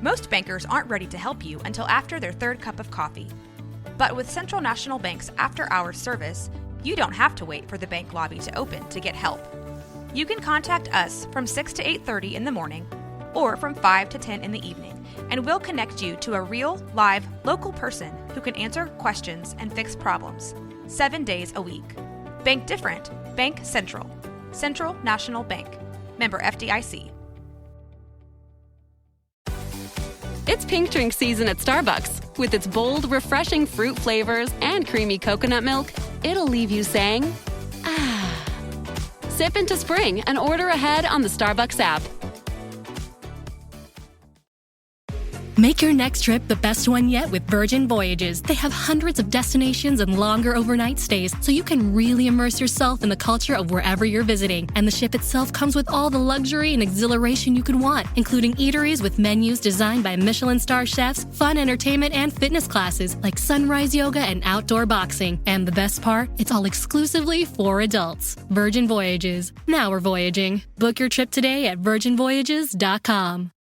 Most bankers aren't ready to help you until after their third cup of coffee. But with Central National Bank's after-hours service, you don't have to wait for the bank lobby to open to get help. You can contact us from 6 to 8:30 in the morning or from 5 to 10 in the evening, and we'll connect you to a real, live, local person who can answer questions and fix problems 7 days a week. Bank different. Bank Central. Central National Bank. Member FDIC. It's pink drink season at Starbucks. With its bold, refreshing fruit flavors and creamy coconut milk, it'll leave you saying, ah. Sip into spring and order ahead on the Starbucks app. Make your next trip the best one yet with Virgin Voyages. They have hundreds of destinations and longer overnight stays, so you can really immerse yourself in the culture of wherever you're visiting. And the ship itself comes with all the luxury and exhilaration you could want, including eateries with menus designed by Michelin star chefs, fun entertainment and fitness classes like sunrise yoga and outdoor boxing. And the best part, it's all exclusively for adults. Virgin Voyages. Now we're voyaging. Book your trip today at virginvoyages.com.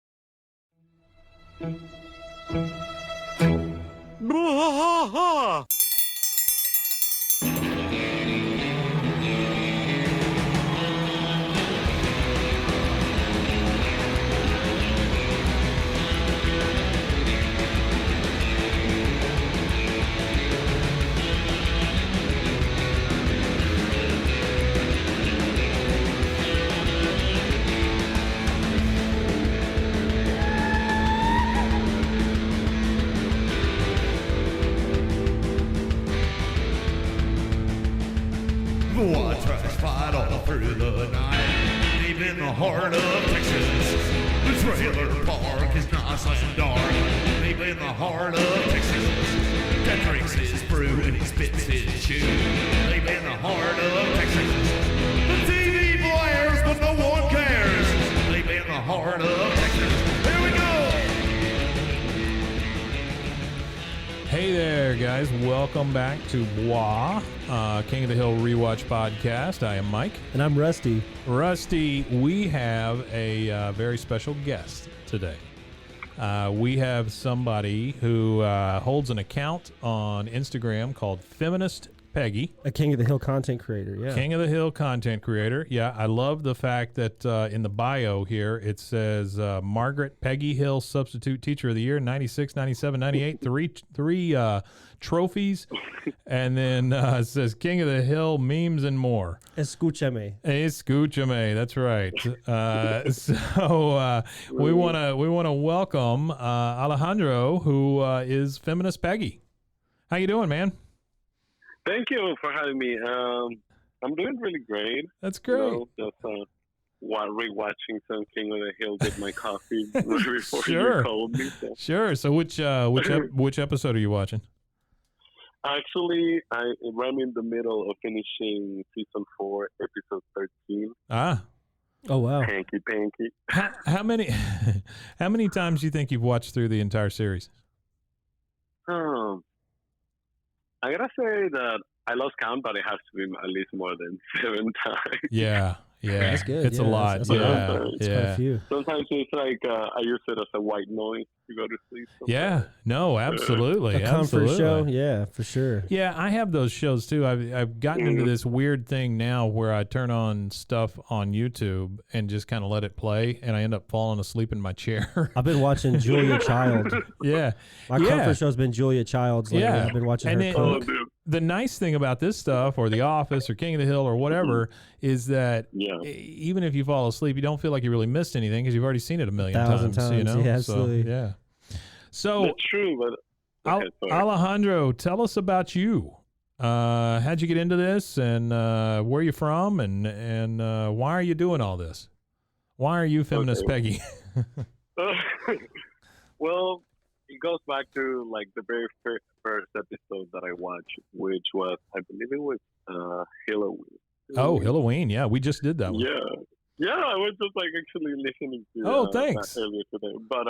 I tried to fight all through the night, deep in the heart of Texas. The trailer park is nice and dark, deep in the heart of Texas. That drinks his brew and he spits his chew, deep in the heart of Texas. The TV blares, but no one cares, deep in the heart of Texas. Here we go! Hey there, guys. Welcome back to Bois, King of the Hill Rewatch Podcast. I am Mike. And I'm Rusty. Rusty, we have a very special guest today. We have somebody who holds an account on Instagram called Feminist Peggy. A King of the Hill content creator, yeah. King of the Hill content creator. Yeah, I love the fact that in the bio here it says Margaret Peggy Hill Substitute Teacher of the Year, 96, 97, 98, three trophies. And then it says King of the Hill memes and more. Escúchame. Escúchame, that's right. So we want to welcome Alejandro, who is Feminist Peggy. How you doing, man? Thank you for having me. I'm doing really great. That's great. Just rewatching some King of the Hill with my coffee before Sure. you called me. So. Sure. So which episode are you watching? Actually, I'm in the middle of finishing season 4, episode 13. Ah. Oh wow. Hanky panky. How many times do you think you've watched through the entire series? I gotta say that I lost count, but it has to be at least more than 7 times. Yeah. That's good. It's a lot. That's a lot. It's quite a Yeah. few. Sometimes it's like I use it as a white noise to go to sleep. Yeah. No, absolutely. A comfort Absolutely. show, yeah, for sure. Yeah, I have those shows too. I've gotten into this weird thing now where I turn on stuff on YouTube and just kind of let it play, and I end up falling asleep in my chair. I've been watching Julia Child. Yeah. My comfort show's been Julia Child's lately. Yeah. I've been watching And her it- cook. The nice thing about this stuff, or The Office, or King of the Hill, or whatever, is that even if you fall asleep, you don't feel like you really missed anything because you've already seen it a million 1,000 times. You know? Yeah, absolutely. So, yeah. So, That's true, but okay, sorry. Alejandro, tell us about you. How'd you get into this, and where are you from, and why are you doing all this? Why are you Feminist Peggy? Well, it goes back to like the very first episode that I watched, which was, I believe it was Halloween. Oh, Halloween. Yeah, we just did that one. Yeah, I was just like actually listening to thanks. that earlier today. But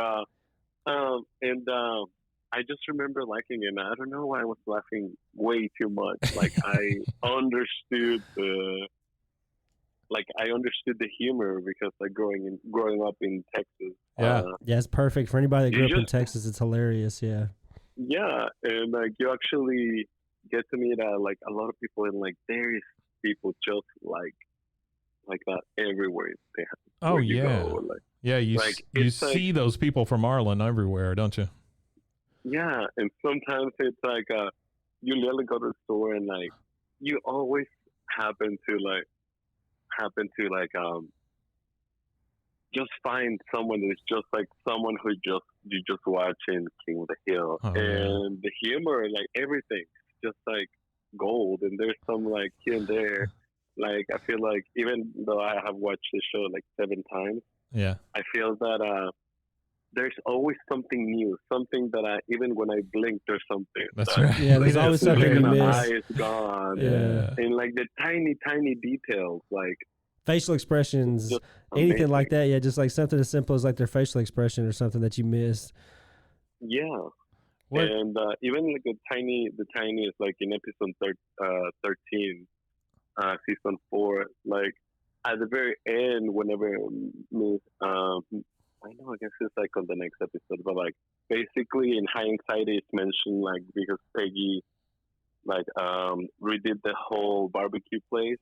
I just remember liking it, and I don't know why I was laughing way too much. Like I understood like I understood the humor because like growing up in Texas. Yeah. Yeah, it's perfect for anybody that You grew up in just- Texas. It's hilarious. Yeah. Yeah, and like you actually get to meet like a lot of people, and like there is people just like that everywhere. Oh, where you yeah. go, like, Yeah, you Like, you it's like- see those people from Arlen everywhere, don't you? yeah, and sometimes it's like you literally go to the store and like you always happen to just find someone who's just like someone who you just watching King of the Hill, Oh, and the humor, like everything, just like gold. And there's some like here and there, like I feel like even though I have watched the show like 7 times, Yeah. I feel that there's always something new, something that even when I blink, there's something. That's that- right. Yeah, there's like, always the something look you in the miss. eye is gone. Yeah. And like the tiny details, like Facial expressions, just anything like amazing. that. Yeah, just like something as simple as like their facial expression or something that you missed. Yeah. What? And even like the tiniest, like in episode 13, season 4, like at the very end, whenever I know, I guess it's like on the next episode, but like basically in hindsight, it's mentioned like because Peggy like redid the whole barbecue place.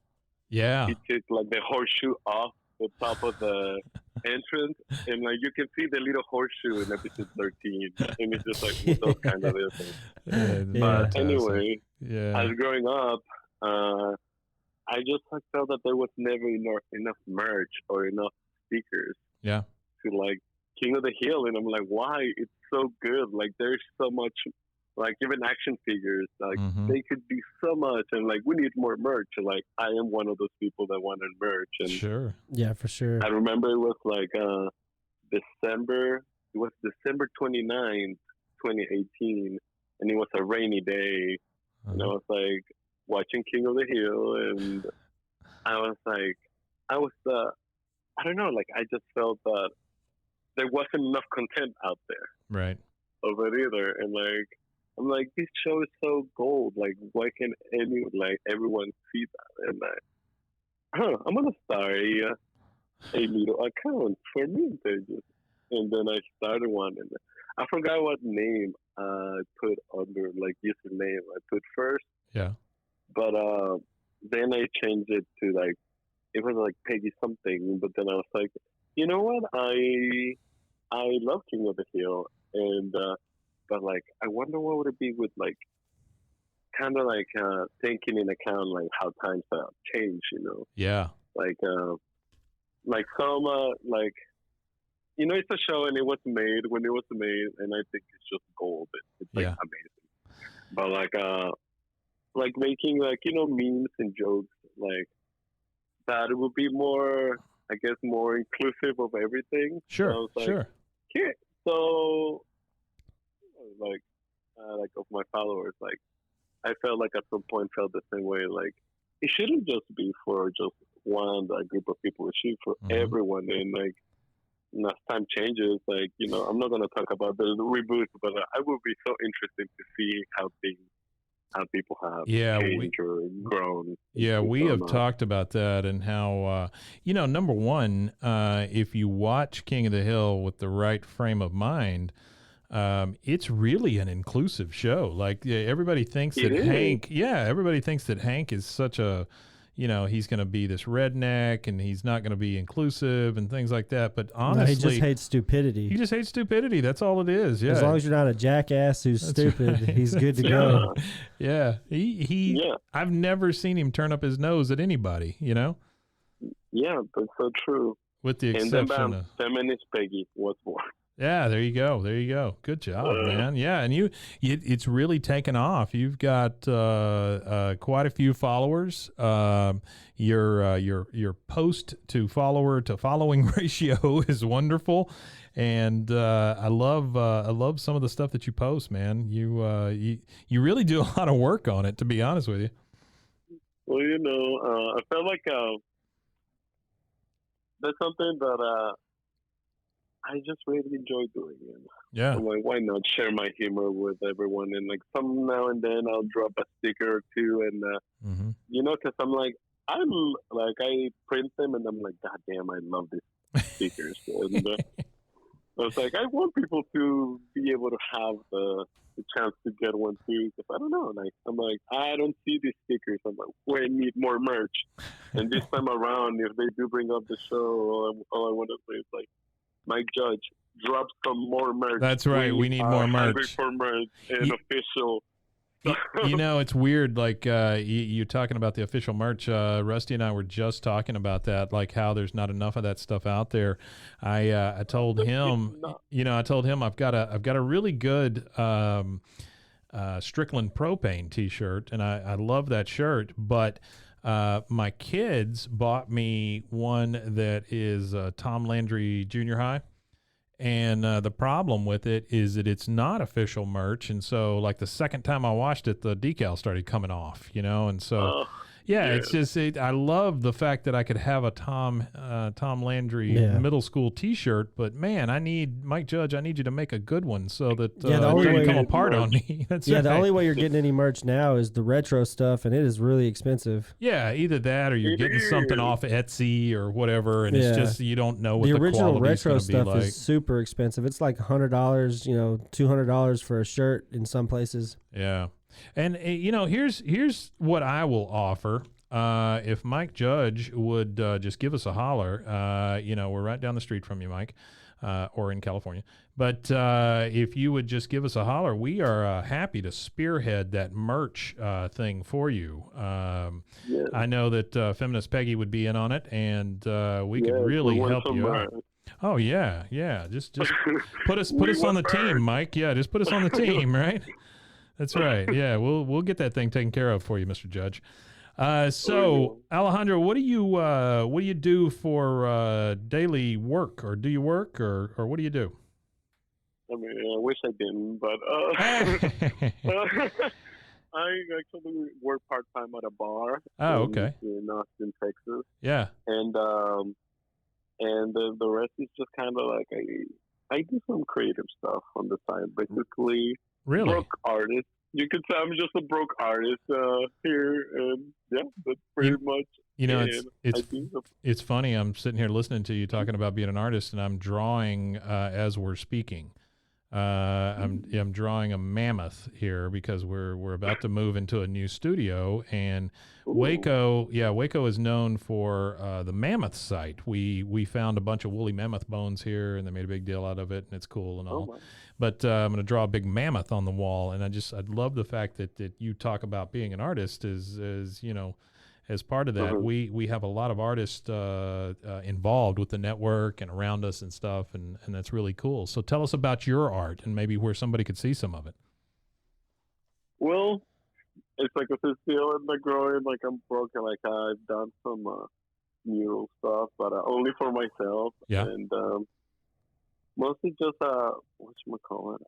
Yeah. He took like the horseshoe off the top of the entrance, and like you can see the little horseshoe in episode 13, and it's just like those kind of things. Yeah. But Fantastic. anyway, Yeah. as growing up, I just like, felt that there was never enough merch or enough speakers Yeah. to like King of the Hill, and I'm like, why? It's so good. Like there's so much, like even action figures, like Mhm. they could do so much, and like we need more merch. And like I am one of those people that wanted merch, and Sure. Yeah, for sure. I remember it was like December. It was December 29th, 2018, and it was a rainy day. And I was like watching King of the Hill, and I was I don't know, like I just felt that there wasn't enough content out there Right. of it either. And like I'm like, this show is so gold. Like why can't everyone see that? And I'm gonna start a little account for meme pages. And then I started one, and I forgot what name I put under, like username I put first. Yeah. But then I changed it to like, it was like Peggy something. But then I was like, you know what? I love King of the Hill, and but like I wonder what would it be with like kind of like taking in account like how times have changed, you know, Yeah. like some like, you know, it's a show and it was made when it was made, and I think it's just gold. It's like Yeah. amazing. But like making like, you know, memes and jokes like that, it would be more, I guess, more inclusive of everything. So I Sure. was like, Sure. here, so like of my followers, like I felt like at some point felt the same way. Like it shouldn't just be for just one group of people. It should be for Mhm. everyone. And like as time changes, like, you know, I'm not gonna talk about the reboot, but I would be so interested to see how people have Yeah, changed or grown. Yeah, and we have whatnot. talked about that and how, number one, if you watch King of the Hill with the right frame of mind, it's really an inclusive show. Like everybody thinks It that is. everybody thinks that Hank is such a, he's going to be this redneck and he's not going to be inclusive and things like that. But No, honestly, he just hates stupidity. he just hates stupidity. That's all it is. Yeah. As long as you're not a jackass who's That's stupid, right. he's good to Yeah. go. yeah. He Yeah. I've never seen him turn up his nose at anybody, Yeah, that's so true. with the And then exception bam, of. feminist Peggy. What's more? Yeah, there you go. There you go. Good job, man. Yeah, and it's really taken off. You've got quite a few followers. Your post to follower to following ratio is wonderful, and I love some of the stuff that you post, man. You really do a lot of work on it, to be honest with you. Well, you know, I felt like that's something that I just really enjoy doing. And Yeah, I'm like, why not share my humor with everyone? And like some now and then I'll drop a sticker or two, and mm-hmm. you know, because I'm like, I print them and I'm like, God damn, I love these stickers. And I was like, I want people to be able to have the chance to get one too, because I don't know. Like, I'm like, I don't see these stickers. I'm like, we need more merch. And this time around, if they do bring up the show, all I want to say is like, Mike Judge, drop some more merch. That's right. We need more merch. Hungry for merch and official. You know, it's weird. Like you talking about the official merch. Rusty and I were just talking about that, like how there's not enough of that stuff out there. I told him, I told him I've got a really good Strickland propane T-shirt, and I love that shirt. But my kids bought me one that is Tom Landry Junior High. And the problem with it is that it's not official merch. And so, like, the second time I washed it, the decal started coming off, and so, it's just, I love the fact that I could have a Tom Landry middle school T-shirt, but man, Mike Judge, I need you to make a good one so that it doesn't come apart on me. That's the only way you're getting any merch now is the retro stuff, and it is really expensive. Yeah, either that or you're getting something off Etsy or whatever, and it's just, you don't know what the original quality's retro gonna be stuff like. is super expensive. It's like $100, $200 for a shirt in some places. Yeah. And, here's what I will offer. If Mike Judge would just give us a holler, we're right down the street from you, Mike, or in California. But if you would just give us a holler, we are happy to spearhead that merch thing for you. I know that Feminist Peggy would be in on it, and we could really help you out. Oh, yeah. Just put us on the team, Mike. Yeah, just put us on the team, right? That's right. Yeah, we'll get that thing taken care of for you, Mr. Judge. So, Alejandro, what do you do for daily work, or do you work, or what do you do? I mean, I wish I didn't, but I actually work part time at a bar. Oh, okay. In Austin, Texas. Yeah. And the rest is just kind of like I do some creative stuff on the side, basically. Really? Broke artist. You could say I'm just a broke artist here, and that's pretty much. It's funny. I'm sitting here listening to you talking about being an artist, and I'm drawing as we're speaking. I'm drawing a mammoth here because we're about to move into a new studio, and Waco is known for the mammoth site. We found a bunch of woolly mammoth bones here, and they made a big deal out of it, and it's cool and all. But I'm going to draw a big mammoth on the wall, and I'd love the fact that you talk about being an artist as part of that. We have a lot of artists involved with the network and around us and stuff, and that's really cool. So tell us about your art and maybe where somebody could see some of it. Well, it's like a still in the growing, like I'm broken. Like I've done some mural stuff, but only for myself. Yeah. And mostly just whatchamacallit,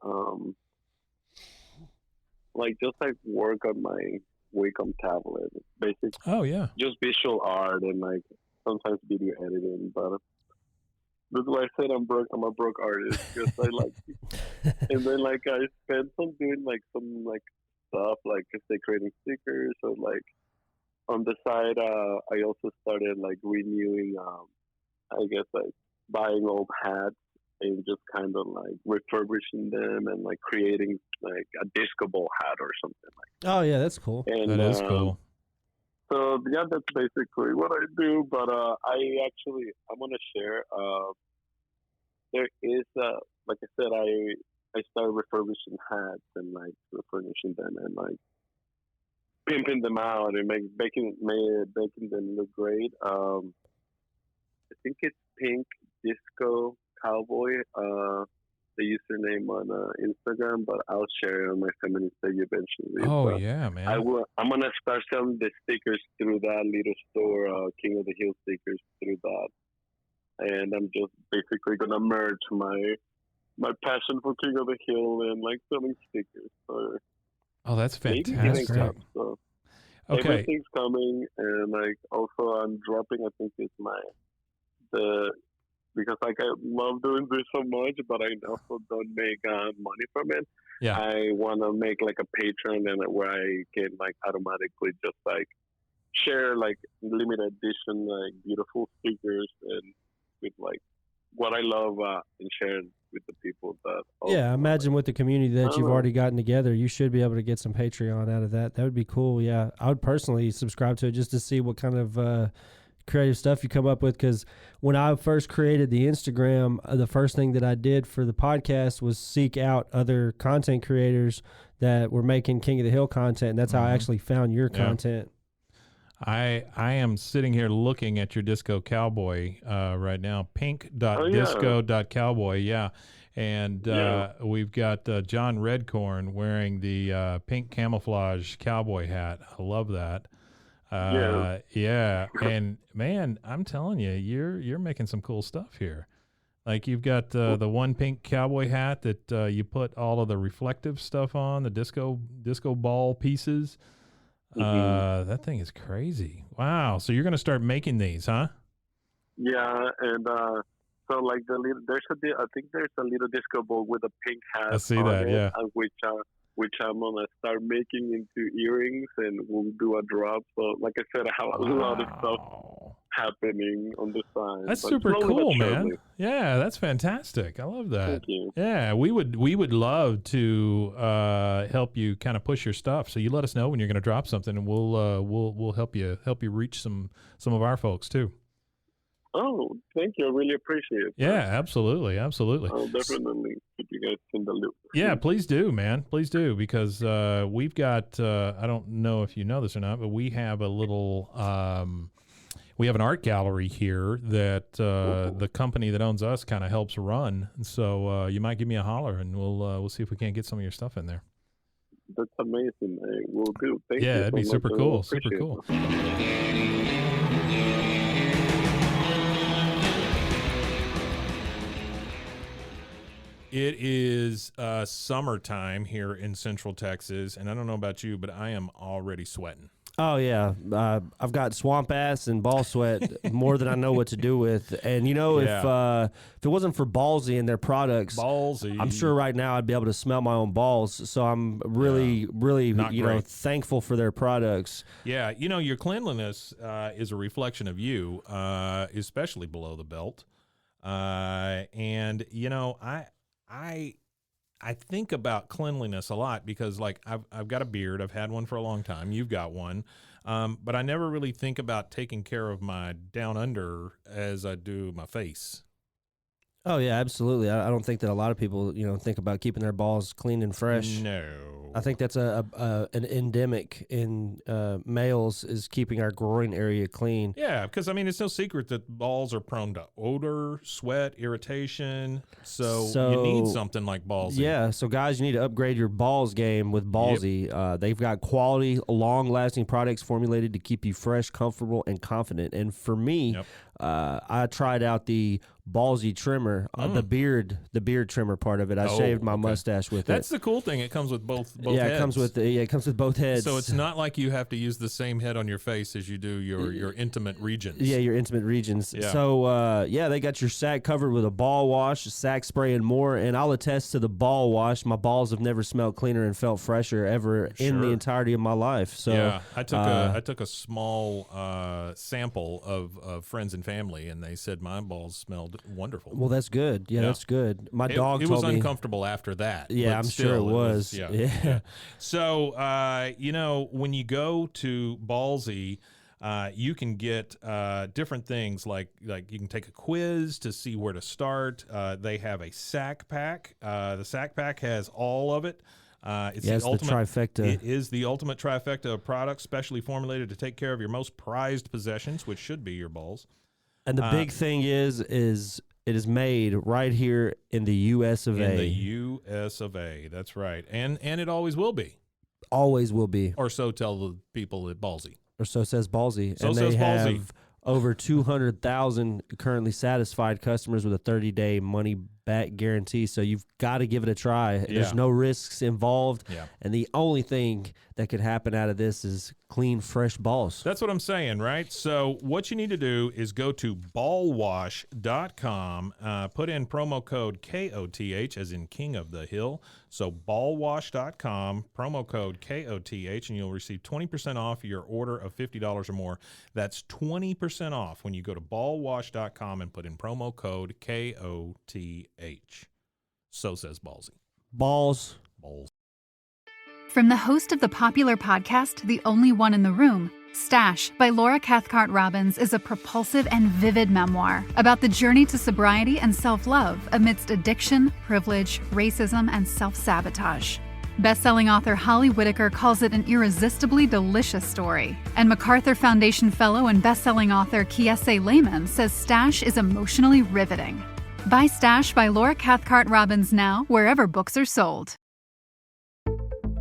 like work on my Wacom tablet, basically. Oh yeah. Just visual art and like sometimes video editing, but that's why I said I'm broke. I'm a broke artist because I like, and then like I spent some doing like some like stuff like say creating stickers or like on the side. I also started like renewing, I guess like buying old hats and just kind of like refurbishing them and like creating like a disco ball hat or something like. Oh yeah, that's cool. And, that is cool. So yeah, that's basically what I do. But I'm gonna share. There is like I said, I started refurbishing hats and like refurnishing them and like pimping them out and making them look great. I think it's Pink Disco Cowboy, the username on Instagram, but I'll share it on my feminist page eventually. Oh but yeah, man. I'm gonna start selling the stickers through that little store, King of the Hill stickers through that, and I'm just basically gonna merge my passion for King of the Hill and like selling stickers. So oh, that's maybe fantastic. up, so Okay. everything's coming, and like also I'm dropping. I think it's because like I love doing this so much, but I also don't make money from it. Yeah. I want to make like a Patreon and where I can like automatically just like share like limited edition, like beautiful stickers, and with like what I love and share with the people that. Yeah, imagine with the community that you've know. already gotten together, you should be able to get some Patreon out of that. That would be cool. Yeah, I would personally subscribe to it just to see what kind of creative stuff you come up with. Because when I first created the Instagram, the first thing that I did for the podcast was seek out other content creators that were making King of the Hill content. And that's how I actually found your content. I am sitting here looking at your Disco Cowboy right now, pink.disco.cowboy, yeah. And we've got John Redcorn wearing the pink camouflage cowboy hat. I love that. Yeah. And, man, I'm telling you, you're making some cool stuff here. Like you've got the one pink cowboy hat that you put all of the reflective stuff on, the disco ball pieces. That thing is crazy. Wow. So you're going to start making these, huh? Yeah, and so like I think there's a little disco ball with a pink hat. I see that, yeah. Which I'm gonna start making into earrings, and we'll do a drop. So like I said, I have a lot of stuff happening on the side. That's super cool, man. Yeah, that's fantastic. I love that. Thank you. Yeah, we would love to help you kind of push your stuff. So you let us know when you're going to drop something, and we'll help you reach some of our folks too. Oh, thank you. I really appreciate it. Yeah, absolutely. I'll definitely keep you guys in the loop. Yeah, please do, man. Please do, because we've got, I don't know if you know this or not, but we have a little, we have an art gallery here that the company that owns us kind of helps run. So you might give me a holler, and we'll see if we can't get some of your stuff in there. That's amazing. We'll do. Thank you. Yeah, it'd be super cool. Super cool. It is summertime here in Central Texas, and I don't know about you, but I am already sweating. Oh, yeah. I've got swamp ass and ball sweat more than I know what to do with. And, you know, if it wasn't for Ballsy and their products, I'm sure right now I'd be able to smell my own balls. So I'm really, thankful for their products. Yeah, you know, your cleanliness is a reflection of you, especially below the belt. And, you know, I think about cleanliness a lot because, like, I've got a beard. I've had one for a long time. You've got one. But I never really think about taking care of my down under as I do my face. Oh, yeah, absolutely. I don't think that a lot of people, think about keeping their balls clean and fresh. No. I think that's an endemic in males is keeping our groin area clean. Yeah, because, I mean, it's no secret that balls are prone to odor, sweat, irritation. So you need something like Ballsy. Yeah, so guys, you need to upgrade your balls game with Ballsy. Yep. They've got quality, long-lasting products formulated to keep you fresh, comfortable, and confident. And for me, I tried out the Ballsy trimmer, the beard trimmer part of it. I shaved my mustache with it. That's the cool thing. It comes with both heads. It comes with both heads. So it's not like you have to use the same head on your face as you do your intimate regions. Yeah, your intimate regions. Yeah. So they got your sack covered with a ball wash, sack spray, and more. And I'll attest to the ball wash. My balls have never smelled cleaner and felt fresher ever in the entirety of my life. So yeah, I took a small sample of friends and family, and they said my balls smelled wonderful. Well, that's good. Yeah, that's good. My dog told me. It was uncomfortable after that. Yeah, I'm sure it was. Yeah. So, when you go to Ballsy, you can get different things like you can take a quiz to see where to start. They have a sack pack. The sack pack has all of it. It's the ultimate trifecta. It is the ultimate trifecta of products, specially formulated to take care of your most prized possessions, which should be your balls. And the big thing is it is made right here in the U.S. of A. In the U.S. of A. That's right. And it always will be. Always will be. Or so tell the people at Ballsy. Or so says Ballsy. So and says they Ballsy. have over 200,000 currently satisfied customers with a 30-day back guarantee. So you've got to give it a try. Yeah. There's no risks involved. Yeah. And the only thing that could happen out of this is clean, fresh balls. That's what I'm saying, right? So what you need to do is go to ballwash.com, put in promo code KOTH, as in King of the Hill. So ballwash.com, promo code KOTH, and you'll receive 20% off your order of $50 or more. That's 20% off when you go to ballwash.com and put in promo code KOTH. So says Ballsy. Balls. From the host of the popular podcast, The Only One in the Room, Stash by Laura Cathcart Robbins is a propulsive and vivid memoir about the journey to sobriety and self-love amidst addiction, privilege, racism, and self-sabotage. Best-selling author Holly Whitaker calls it an irresistibly delicious story, and MacArthur Foundation fellow and best-selling author Kiese Lehman says Stash is emotionally riveting. Buy Stash by Laura Cathcart Robbins now, wherever books are sold.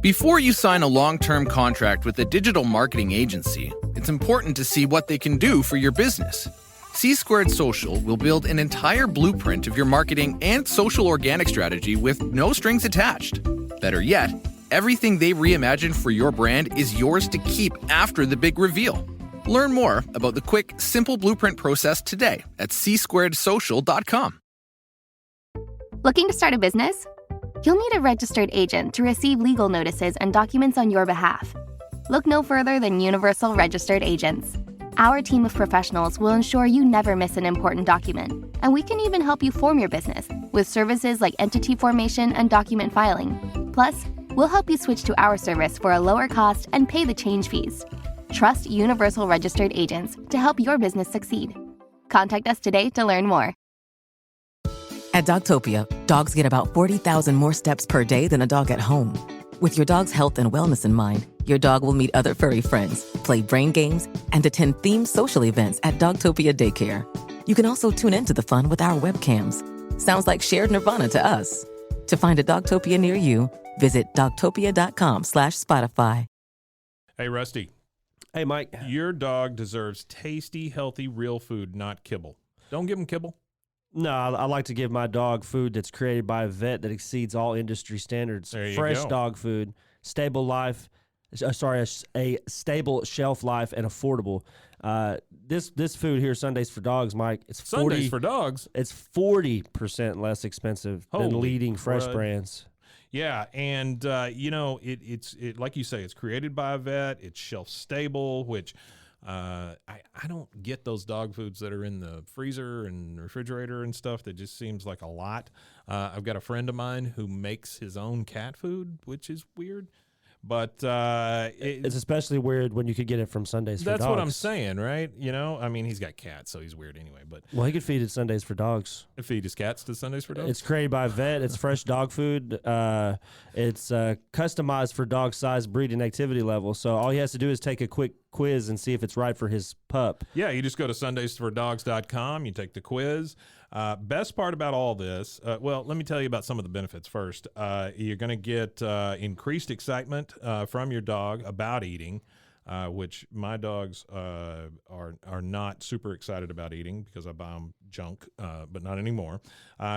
Before you sign a long-term contract with a digital marketing agency, it's important to see what they can do for your business. C-Squared Social will build an entire blueprint of your marketing and social organic strategy with no strings attached. Better yet, everything they reimagine for your brand is yours to keep after the big reveal. Learn more about the quick, simple blueprint process today at csquaredsocial.com. Looking to start a business? You'll need a registered agent to receive legal notices and documents on your behalf. Look no further than Universal Registered Agents. Our team of professionals will ensure you never miss an important document, and we can even help you form your business with services like entity formation and document filing. Plus, we'll help you switch to our service for a lower cost and pay the change fees. Trust Universal Registered Agents to help your business succeed. Contact us today to learn more. At Dogtopia, dogs get about 40,000 more steps per day than a dog at home. With your dog's health and wellness in mind, your dog will meet other furry friends, play brain games, and attend themed social events at Dogtopia Daycare. You can also tune into the fun with our webcams. Sounds like shared nirvana to us. To find a Dogtopia near you, visit dogtopia.com/Spotify. Hey, Rusty. Hey, Mike. Your dog deserves tasty, healthy, real food, not kibble. Don't give him kibble. No, I like to give my dog food that's created by a vet that exceeds all industry standards. There you Fresh go. dog food, stable life, a stable shelf life, and affordable. This food here, Sundays for Dogs, Mike, it's 40, Sundays for Dogs. It's 40% less expensive than Holy leading fresh crud. brands. Yeah, and it's like you say, it's created by a vet. It's shelf stable, which I don't get those dog foods that are in the freezer and refrigerator and stuff. That just seems like a lot. I've got a friend of mine who makes his own cat food, which is weird. But It's especially weird when you could get it from Sundays for Dogs. that's what I'm saying, right? I mean, he's got cats, so he's weird anyway. But Well, he could feed it Sundays for Dogs. feed his cats to Sundays for Dogs. It's created by a vet. It's fresh dog food. It's customized for dog size, breed, and activity level. So all he has to do is take a quick quiz and see if it's right for his pup. Yeah, you just go to sundaysfordogs.com. You take the quiz. Best part about all this, well, let me tell you about some of the benefits first. You're going to get increased excitement from your dog about eating, which my dogs are not super excited about eating because I buy them junk, but not anymore.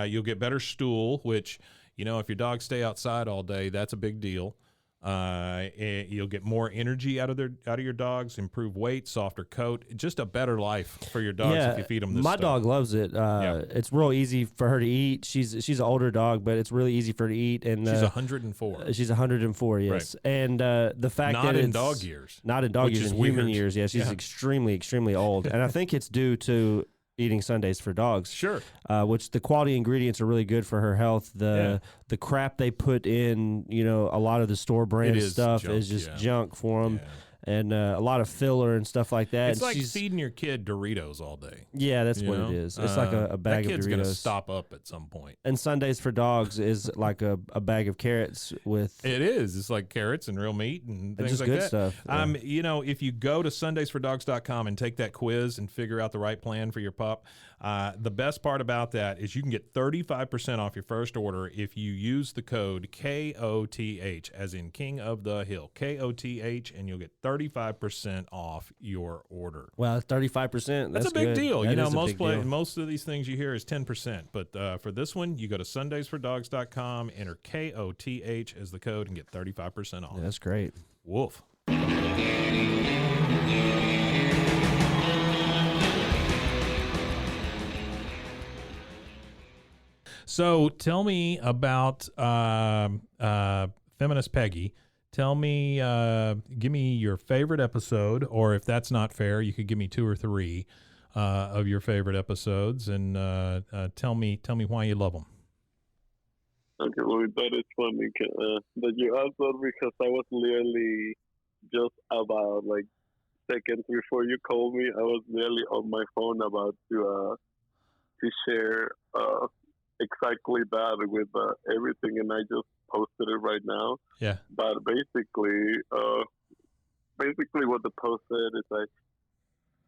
You'll get better stool, which, if your dogs stay outside all day, that's a big deal. You'll get more energy out of your dogs, improve weight, softer coat, just a better life for your dogs if you feed them this my stuff. dog loves it. It's real easy for her to eat. She's an older dog, but it's really easy for her to eat. And She's 104. She's 104, yes. Right. And the fact not that in it's dog years, not in dog which years, is in human weird. years. Yeah, she's extremely, extremely old, and I think it's due to eating Sundays for Dogs. Sure. Which the quality ingredients are really good for her health. The crap they put in, a lot of the store brand stuff junk, is just junk for them. Yeah. And a lot of filler and stuff like that. It's like feeding your kid Doritos all day. Yeah, that's what it is. It's like a bag of Doritos. That kid's going to stop up at some point. And Sundays for Dogs is like a bag of carrots with... It is. It's like carrots and real meat and things just like good that. Stuff. Yeah. If you go to sundaysfordogs.com and take that quiz and figure out the right plan for your pup, The best part about that is you can get 35% off your first order if you use the code KOTH, as in King of the Hill, KOTH, and you'll get 35% off your order. Wow, 35%. That's a big good. deal. That You know, is a big deal. most of these things you hear is 10%, but for this one, you go to Sundaysfordogs.com, enter KOTH as the code, and get 35% off. Yeah, that's great. Woof. So tell me about Feminist Peggy. Tell me, give me your favorite episode, or if that's not fair, you could give me 2 or 3 of your favorite episodes, and tell me why you love them. Okay, well, that is funny that you asked that, because I was literally just about like seconds before you called me. I was literally on my phone about to share exactly that with everything, and I just posted it right now. Yeah. But basically what the post said is like,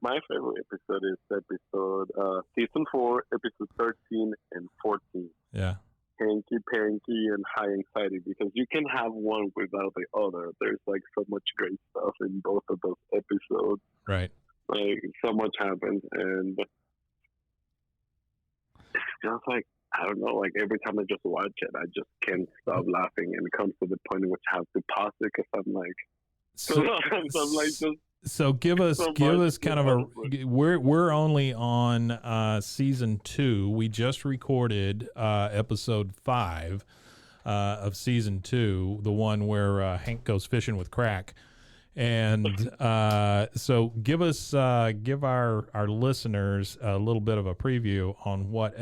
my favorite episode is episode season 4, episode 13 and 14. Yeah. Hanky Panky and High Anxiety, because you can have one without the other. There's like so much great stuff in both of those episodes. Right. Like so much happens, and it's just like, I don't know, like every time I just watch it, I just can't stop laughing, and it comes to the point in which I have to pause it, because I'm like, I'm like just. So give us kind of a. We're only on season 2. We just recorded episode 5 of season 2, the one where Hank goes fishing with crack, and so give our listeners a little bit of a preview on what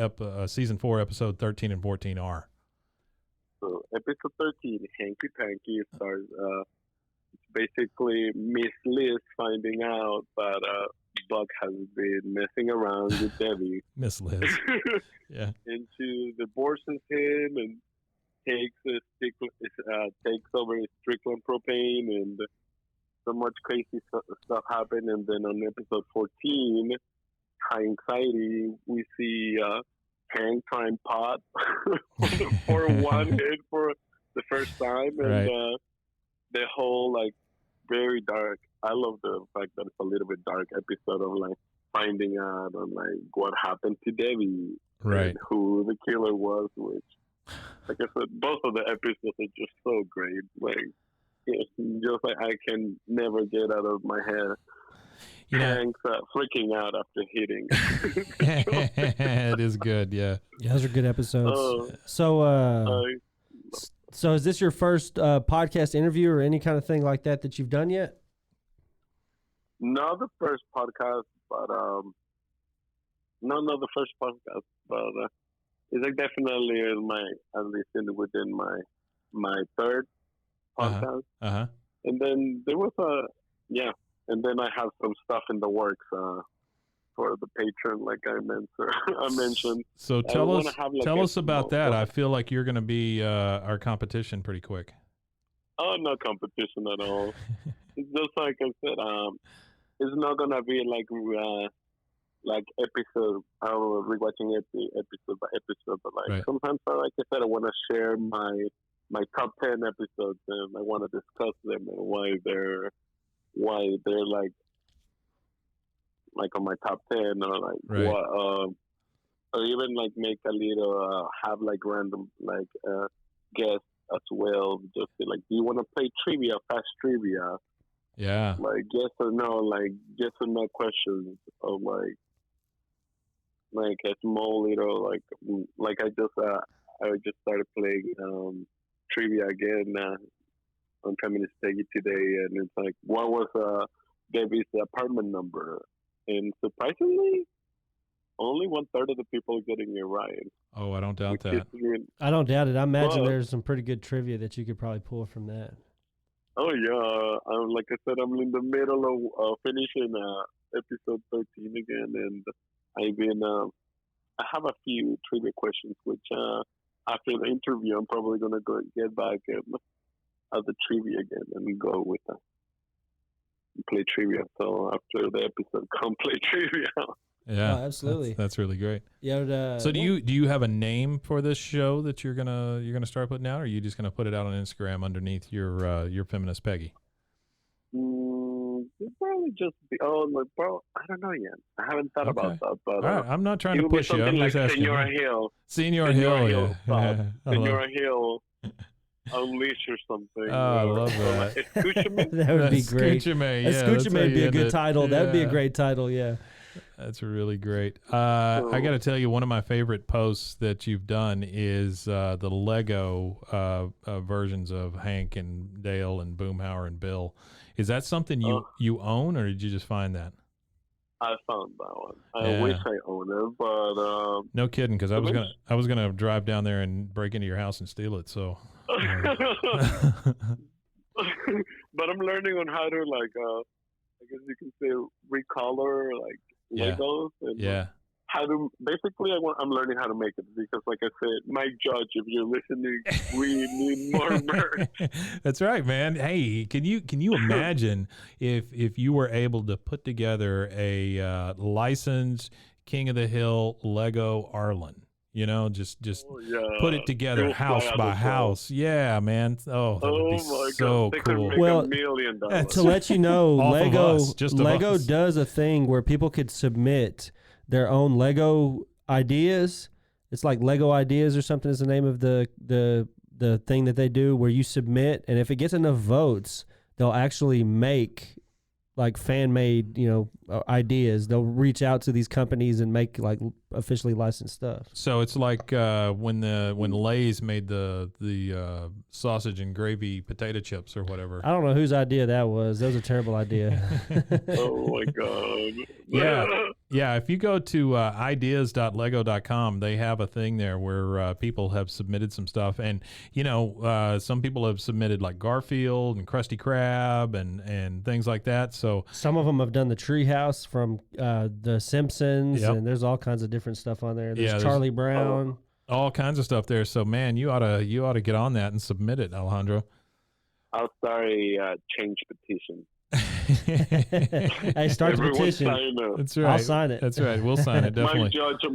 season 4, episode 13 and 14 are. So episode 13, Hanky Panky, stars. Basically, Miss Liz finding out that Buck has been messing around with Debbie. Miss Liz. Yeah. And she divorces him and takes over his Strickland propane, and so much crazy stuff happened. And then on episode 14, High Anxiety, we see Hank trying pot for one hit for the first time, and right. The whole like very dark. I love the fact that it's a little bit dark episode of like finding out on like what happened to Debbie, right? And who the killer was. Which, like I said, both of the episodes are just so great. Like, just like I can never get out of my head. Hank's freaking out after hitting. It is good, yeah. Yeah, those are good episodes. So is this your first podcast interview or any kind of thing like that you've done yet? Not the first podcast, but not the first podcast, but it's like definitely within my third podcast. Uh-huh. And then there was and then I have some stuff in the works for the patron, like I mentioned. So tell us about that. I feel like you're going to be our competition pretty quick. Oh, no competition at all. It's just like I said. It's not going to be like episode. Rewatching it episode by episode, but like sometimes, like I said, I want to share my top 10 episodes, and I want to discuss them and why they're like on my top 10, or like what, or even like make a little have like random like guests as well. Just be like, do you want to play fast trivia? Yeah. Like yes or no questions of like a small little like I just started playing trivia again on Feminist Peggy today, and it's like, what was Debbie's apartment number? And surprisingly, only 1/3 of the people getting it right. Oh, I don't doubt that. I don't doubt it. I imagine there's some pretty good trivia that you could probably pull from that. Oh yeah, like I said, I'm in the middle of finishing episode 13 again, and I have a few trivia questions, which after the interview, I'm probably gonna go get back and the trivia again and go with that. Play trivia. So after the episode, come play trivia. Yeah, absolutely. That's really great. Yeah. So do you have a name for this show that you're gonna start putting out, or are you just gonna put it out on Instagram underneath your feminist Peggy? It'll probably just be. Oh, bro, I don't know yet. I haven't thought about that. But all right, I'm not trying to be push you. I'm something just like asking. Senora Hill. Senora Hill, yeah. Senora Hill. Unleash or something. I love that. Escúchame. That would be great. Escúchame, yeah. Escúchame would be a good title. That would be a great title, yeah. That's really great. I got to tell you, one of my favorite posts that you've done is the Lego versions of Hank and Dale and Boomhauer and Bill. Is that something you own, or did you just find that? I found that one. I wish I owned it, but no kidding, because I was gonna drive down there and break into your house and steal it. So, but I'm learning on how to I guess you can say recolor Legos and how to. Basically, I'm learning how to make it because, like I said, Mike Judge, if you're listening, we need more merch. That's right, man. Hey, can you imagine if you were able to put together a licensed King of the Hill Lego Arlen? You know, just put it together house by house. Yeah, man. Oh, that would be so cool. Well, $1 million. To let you know, Lego us. does a thing where people could submit their own Lego ideas. It's like Lego Ideas or something is the name of the thing that they do, where you submit, and if it gets enough votes, they'll actually make like fan-made, ideas. They'll reach out to these companies and make like officially licensed stuff. So it's like when Lay's made the sausage and gravy potato chips or whatever. I don't know whose idea that was. That was a terrible idea. Oh my god. Yeah. If you go to ideas.lego.com, they have a thing there where people have submitted some stuff, and some people have submitted like Garfield and Krusty Krab and things like that. So some of them have done the Treehouse from The Simpsons, and there's all kinds of different stuff on there. There's Charlie Brown, all kinds of stuff there. So man, you ought to get on that and submit it, Alejandro. I'll start a change petition. Hey, start the petition. That's right. I'll sign it. That's right. We'll sign it, definitely. Mike Judge,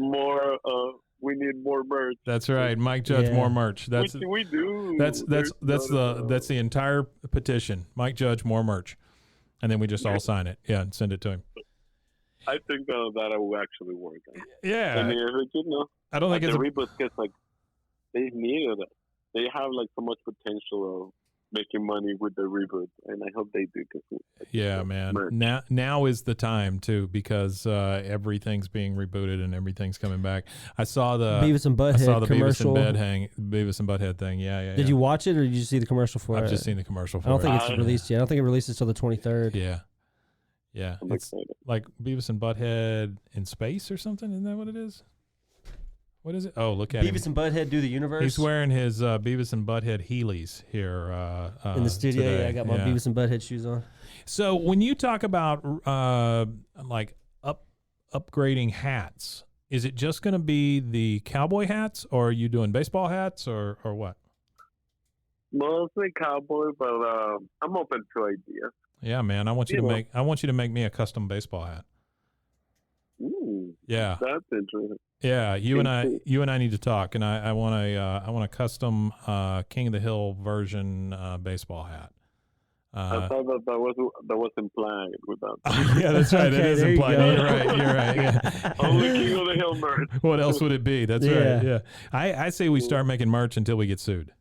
we need more merch. That's right. Mike Judge, more merch. That's we do. That's the entire petition. Mike Judge, more merch, and then we just all sign it. Yeah, and send it to him. I think that will actually work. Yeah. I mean, I don't think it's the reboot gets they needed it. They have so much potential of making money with the reboot, and I hope they do. Yeah, man. Merch. Now is the time too, because everything's being rebooted and everything's coming back. I saw the Beavis and Butthead commercial. Beavis and Butthead thing. Yeah. Did you watch it, or did you see the commercial for it? I've just seen the commercial for it. I don't think it's released yet. I don't think it releases till the 23rd. Yeah. It's like Beavis and Butthead in space or something. Isn't that what it is? What is it? Oh, look at Beavis and Butthead do the universe. He's wearing his Beavis and Butthead Heelys here in the studio. Today. Yeah, I got my Beavis and Butthead shoes on. So when you talk about upgrading hats, is it just going to be the cowboy hats, or are you doing baseball hats, or what? Mostly cowboy, but I'm open to ideas. Yeah, man. I want you to make me a custom baseball hat. Ooh, yeah, that's interesting. Yeah, you and I need to talk, and I want a custom King of the Hill version baseball hat. I thought that was implied with that. Yeah, that's right. It is implied. You're right. Yeah. Only King of the Hill merch. What else would it be? That's right. Yeah. I say we start making merch until we get sued.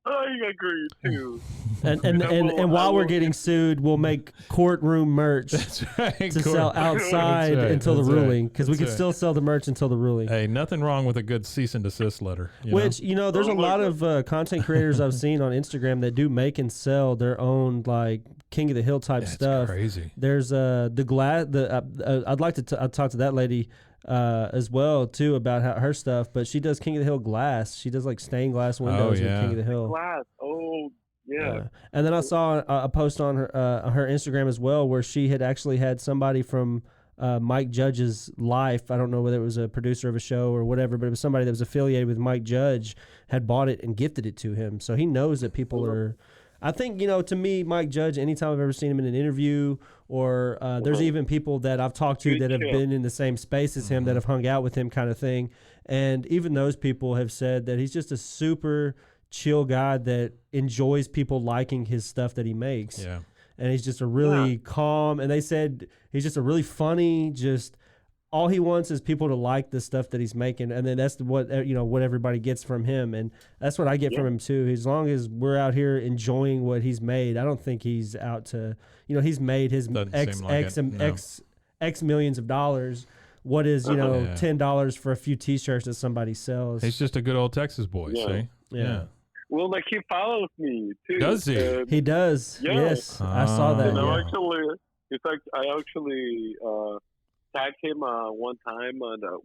I agree too. And while we're getting sued, we'll make courtroom merch to sell outside until the ruling, because we can still sell the merch until the ruling. Hey, nothing wrong with a good cease and desist letter. There's a lot of content creators I've seen on Instagram that do make and sell their own like King of the Hill type stuff. Crazy. There's the glass. I'd like to I'd talk to that lady as well too about her stuff, but she does King of the Hill glass. She does like stained glass windows with King of the Hill glass. Oh yeah. And then I saw a post on her Instagram as well, where she had actually had somebody from Mike Judge's life. I don't know whether it was a producer of a show or whatever, but it was somebody that was affiliated with Mike Judge, had bought it and gifted it to him. So he knows that people are. I think, to me, Mike Judge, anytime I've ever seen him in an interview, or there's even people that I've talked to that have been in the same space as him, that have hung out with him, kind of thing. And even those people have said that he's just a super chill guy that enjoys people liking his stuff that he makes. Yeah. And he's just a really calm, and they said he's just a really funny, just all he wants is people to like the stuff that he's making, and then that's what everybody gets from him, and that's what I get from him too. As long as we're out here enjoying what he's made, I don't think he's out to, he's made his X millions of dollars. What is $10 for a few T-shirts that somebody sells? He's just a good old Texas boy. See? Yeah. Well, like he follows me too. Does he? He does. Yeah. Yes, I saw that. And yeah. I actually tagged him one time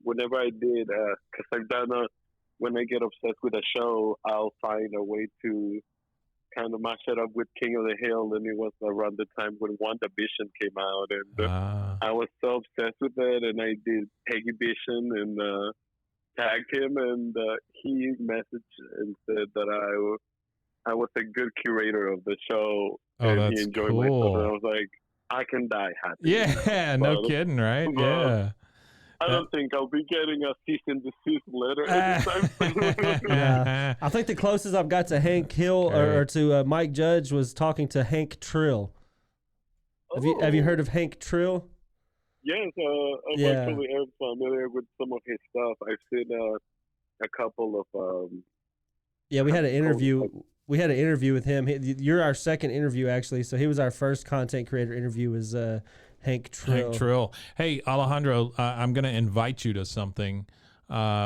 whenever I did, because I've done when I get obsessed with a show, I'll find a way to kind of mash it up with King of the Hill, and it was around the time when WandaVision came out, and I was so obsessed with it, and I did Peggy Vision and tagged him, and he messaged and said that I was a good curator of the show, and he enjoyed myself, and I was like, I can die happy. Yeah, no kidding, right? Yeah. I don't think I'll be getting a cease and desist letter anytime soon. Yeah. I think the closest I've got to Hank Hill or to Mike Judge was talking to Hank Trill. Have you heard of Hank Trill? Yes, I'm actually familiar with some of his stuff. I've seen a couple of. We had an interview. We had an interview with him. You're our second interview, actually. So he was our first content creator interview. Was Hank Trill. Hank Trill. Hey, Alejandro, I'm going to invite you to something.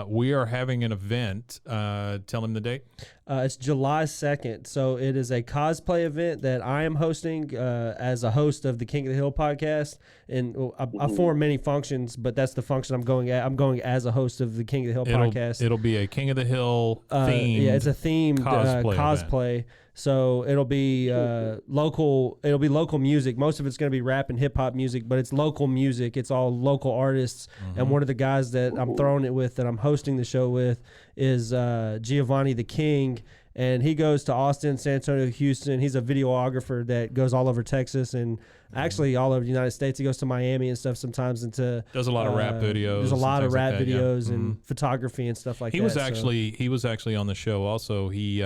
We are having an event. Tell him the date. It's July 2nd. So it is a cosplay event that I am hosting as a host of the King of the Hill podcast. And I form many functions, but that's the function I'm going at. I'm going as a host of the King of the Hill podcast. It'll be a King of the Hill themed. It's a themed cosplay. So it'll be local. It'll be local music. Most of it's going to be rap and hip hop music, but it's local music. It's all local artists. And one of the guys that I'm throwing it with, that I'm hosting the show with, is Giovanni the King. And he goes to Austin, San Antonio, Houston. He's a videographer that goes all over Texas and actually all over the United States. He goes to Miami and stuff sometimes, and does a lot of rap videos. There's a lot of rap like that, videos and photography and stuff like that. He was actually on the show also. He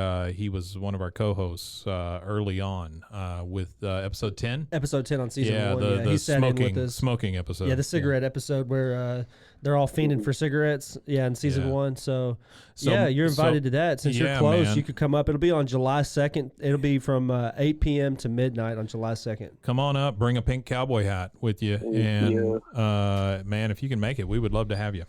was one of our co-hosts early on with episode 10. Episode 10 on season 1. The he sat in with us. Smoking episode. Yeah, the cigarette episode where they're all fiending for cigarettes. Yeah, in season 1. So you're invited to that. Since you're close, you could come up. It'll be on July 2nd. It'll be from 8 p.m. to midnight on July 2nd. Come on up. Bring a pink cowboy hat with you. And, man, if you can make it, we would love to have you.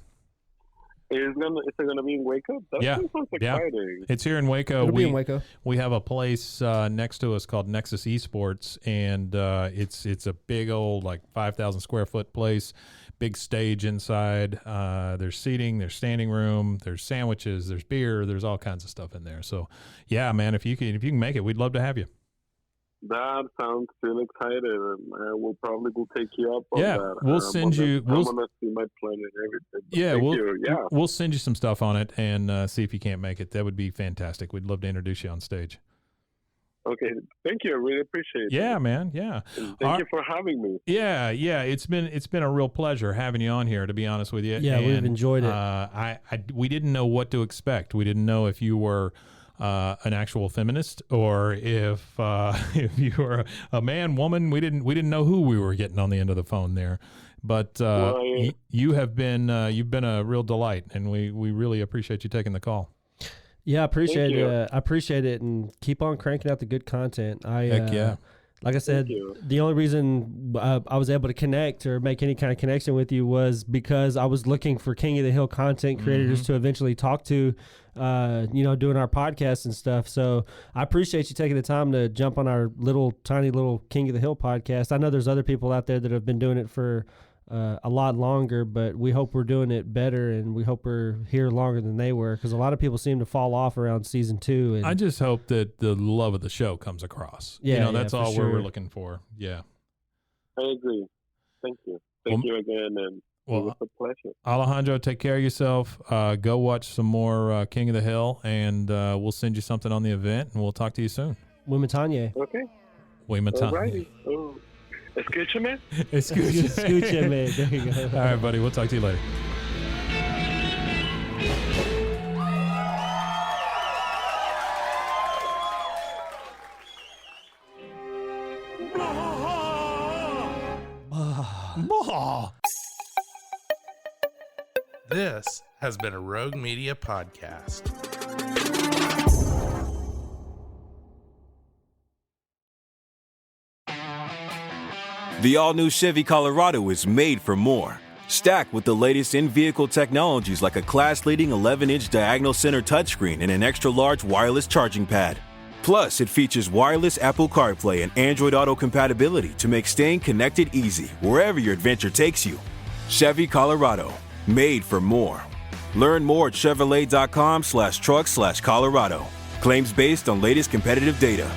Is it going to be in Waco? That sounds exciting. It's here in Waco. It'll be in Waco. We have a place next to us called Nexus Esports, and it's a big old, like, 5,000 square foot place. Big stage inside. There's seating, there's standing room, there's sandwiches, there's beer, there's all kinds of stuff in there. So, yeah, man, if you can make it, we'd love to have you. That sounds still exciting. We'll probably take you up on that. We'll send you. I'm gonna see my plan and everything. We'll send you some stuff on it and see if you can't make it. That would be fantastic. We'd love to introduce you on stage. Okay, thank you. I really appreciate it. Yeah, man. Yeah. And thank you for having me. Yeah. It's been a real pleasure having you on here, to be honest with you. Yeah, we've enjoyed it. We didn't know what to expect. We didn't know if you were an actual feminist or if you were a man, woman. We didn't know who we were getting on the end of the phone there. But you've been a real delight, and we really appreciate you taking the call. Yeah, I appreciate it. I appreciate it, and keep on cranking out the good content. Heck yeah. Like I said, the only reason I was able to connect or make any kind of connection with you was because I was looking for King of the Hill content creators to eventually talk to, doing our podcast and stuff. So I appreciate you taking the time to jump on our tiny little King of the Hill podcast. I know there's other people out there that have been doing it for a lot longer, but we hope we're doing it better, and we hope we're here longer than they were, because a lot of people seem to fall off around season 2. And I just hope that the love of the show comes across. That's all we're looking for. Yeah. I agree. Thank you. Thank you again, and it was a pleasure. Alejandro, take care of yourself. Go watch some more King of the Hill, and we'll send you something on the event, and we'll talk to you soon. Wimatanye. Okay. Wimatanye. Alrighty. Oh. Escúchame. Escúchame. There you go. All right, buddy. We'll talk to you later. This has been a Rogue Media podcast. The all-new Chevy Colorado is made for more. Stacked with the latest in-vehicle technologies like a class-leading 11-inch diagonal center touchscreen and an extra-large wireless charging pad. Plus, it features wireless Apple CarPlay and Android Auto compatibility to make staying connected easy wherever your adventure takes you. Chevy Colorado, made for more. Learn more at Chevrolet.com/truck/Colorado. Claims based on latest competitive data.